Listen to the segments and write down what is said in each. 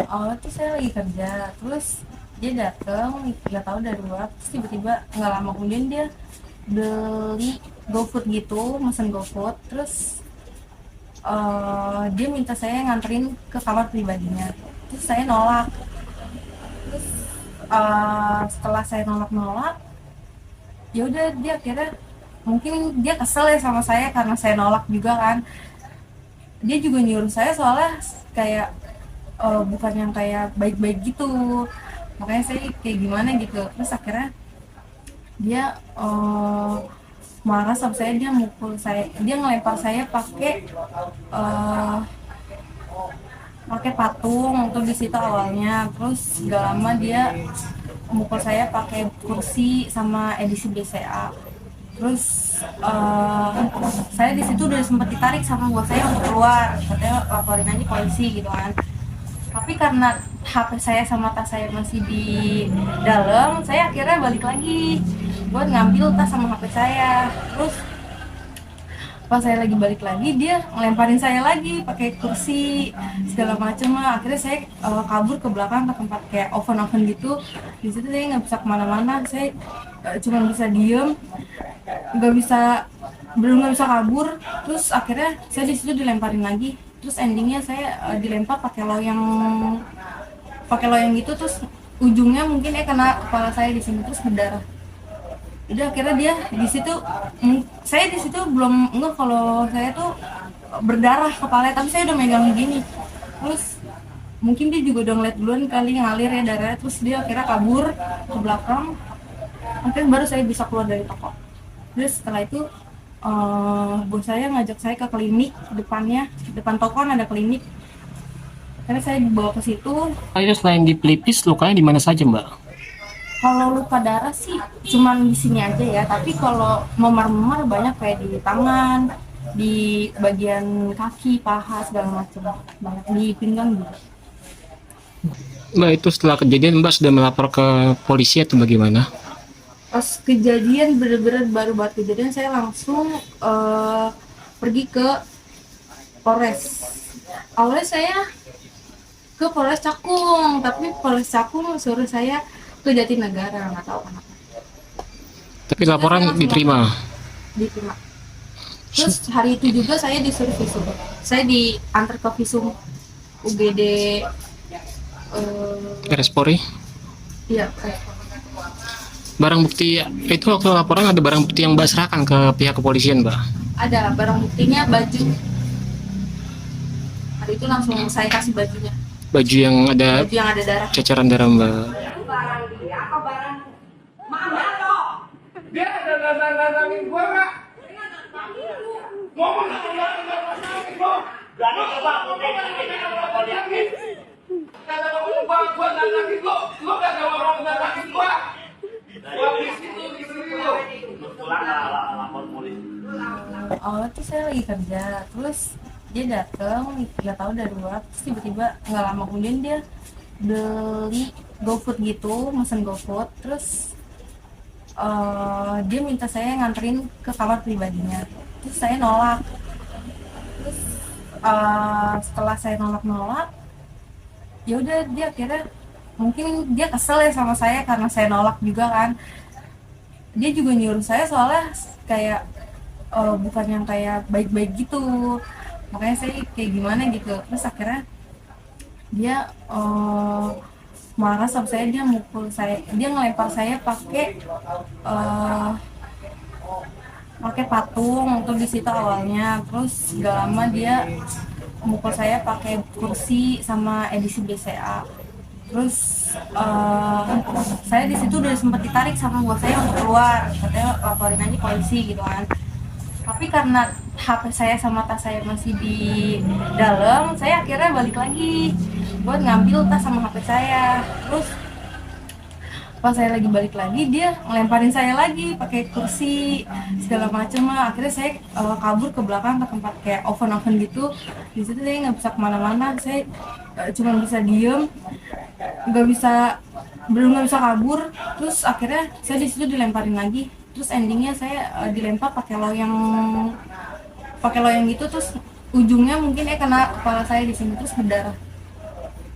Awalnya tuh saya lagi kerja, terus dia datang nggak tahu dari luar, terus tiba-tiba nggak lama kemudian dia beli GoFood gitu, mesen GoFood, terus dia minta saya nganterin ke kamar pribadinya, terus saya nolak. Terus setelah saya nolak, ya udah dia akhirnya mungkin dia kesel ya sama saya karena saya nolak juga kan. Dia juga nyuruh saya soalnya kayak bukan yang kayak baik-baik gitu, makanya saya kayak gimana gitu. Terus akhirnya dia marah sama saya, dia mukul saya, dia ngelempar saya uh, pakai patung untuk di situ awalnya. Terus gak lama dia mukul saya pakai kursi sama edisi BCA. Terus saya di situ udah sempat ditarik sama bos saya untuk keluar, katanya laporin aja polisi gitu kan. Tapi karena HP saya sama tas saya masih di dalam, saya akhirnya balik lagi buat ngambil tas sama HP saya. Terus pas saya lagi balik lagi, dia ngelemparin saya lagi pakai kursi segala macem lah. Akhirnya saya kabur ke belakang ke tempat kayak oven gitu. Di situ saya nggak bisa kemana-mana, saya cuma bisa diem, nggak bisa, belum nggak bisa kabur. Terus akhirnya saya di situ dilemparin lagi. Terus endingnya saya dilempar pakai loyang gitu. Terus ujungnya mungkin kena kepala saya di sini, terus berdarah. Udah akhirnya dia di situ, saya di situ belum enggak kalau saya tuh berdarah kepalanya, tapi saya udah megang gini. Terus mungkin dia juga udah ngeliat duluan kali ngalir ya darahnya. Terus dia akhirnya kabur ke belakang, akhirnya baru saya bisa keluar dari toko. Terus setelah itu bos saya ngajak saya ke klinik, depan toko kan ada klinik. Akhirnya saya dibawa ke situ. Itu selain di pelipis, lukanya di mana saja, Mbak? Kalau luka darah sih cuman di sini aja ya, tapi kalau memar-memar banyak kayak di tangan, di bagian kaki, paha segala macam, banyak di pinggang juga. Mbak, itu setelah kejadian Mbak sudah melapor ke polisi atau bagaimana? Pas kejadian bener-bener baru banget kejadian, saya langsung pergi ke Polres. Awalnya saya ke Polres Cakung, tapi Polres Cakung suruh saya ke Jatinegara, nggak tahu kenapa. Tapi Terus saya laporan langsung diterima. diterima. Terus hari itu juga saya disuruh visum. Saya diantar ke visum UGD. RS Polri. Iya, Barang bukti itu waktu laporan ada barang bukti yang Mbak serahkan ke pihak kepolisian, Mbak. ada barang buktinya baju. Hari itu langsung saya kasih bajunya. Baju yang ada Baju yang ada darah. ceceran darah, Mbak. Barang dia apa barang mama lo? Dia ada nantangin gua nggak? Ngomong nantangin gua. Berani coba mau liatin. Kata kamu gua nantangin lu gak ada orang nantangin gua. Gua di sini lo. Pulang lapor polisi. Awalnya tuh saya lagi kerja, terus dia datang nggak tahu dari luar, terus tiba-tiba nggak lama kemudian dia beli GoFood gitu, mesen GoFood. Terus dia minta saya nganterin ke kamar pribadinya, terus saya nolak. Terus setelah saya nolak, ya udah dia akhirnya mungkin dia kesel ya sama saya karena saya nolak juga kan. Dia juga nyuruh saya soalnya kayak bukan yang kayak baik-baik gitu, makanya saya kayak gimana gitu. Terus akhirnya dia marah sama saya, dia mukul saya, dia ngelempar saya pakai patung untuk di situ awalnya. Terus gak lama dia mukul saya pakai kursi sama edisi BCA. Terus saya di situ udah sempat ditarik sama bos saya untuk keluar, katanya laporin aja polisi gitu kan. Tapi karena HP saya sama tas saya masih di dalam, saya akhirnya balik lagi buat ngambil tas sama HP saya. Terus pas saya lagi balik lagi, dia ngelemparin saya lagi pakai kursi segala macem lah. Akhirnya saya kabur ke belakang ke tempat kayak oven gitu. Di situ saya nggak bisa kemana-mana, saya cuma bisa diem, belum nggak bisa kabur. Terus akhirnya saya di situ dilemparin lagi. Terus endingnya saya dilempar pakai loyang gitu. Terus ujungnya mungkin kena kepala saya di sini, terus berdarah.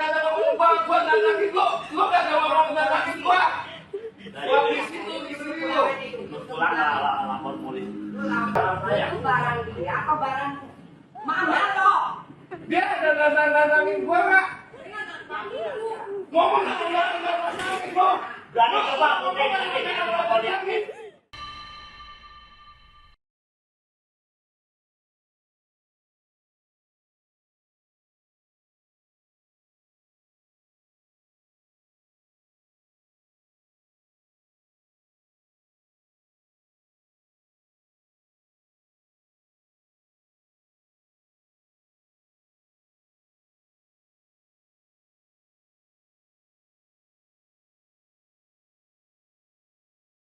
Kata kamu gua nantangin lu gak ada orang nantangin gua. Gua di situ di sini lu. Pulang lapor polisi. Itu barang dia apa barang mama lo? Dia ada nantangin gua nggak? Ngomong nantangin lu. Berani coba aku nantangin.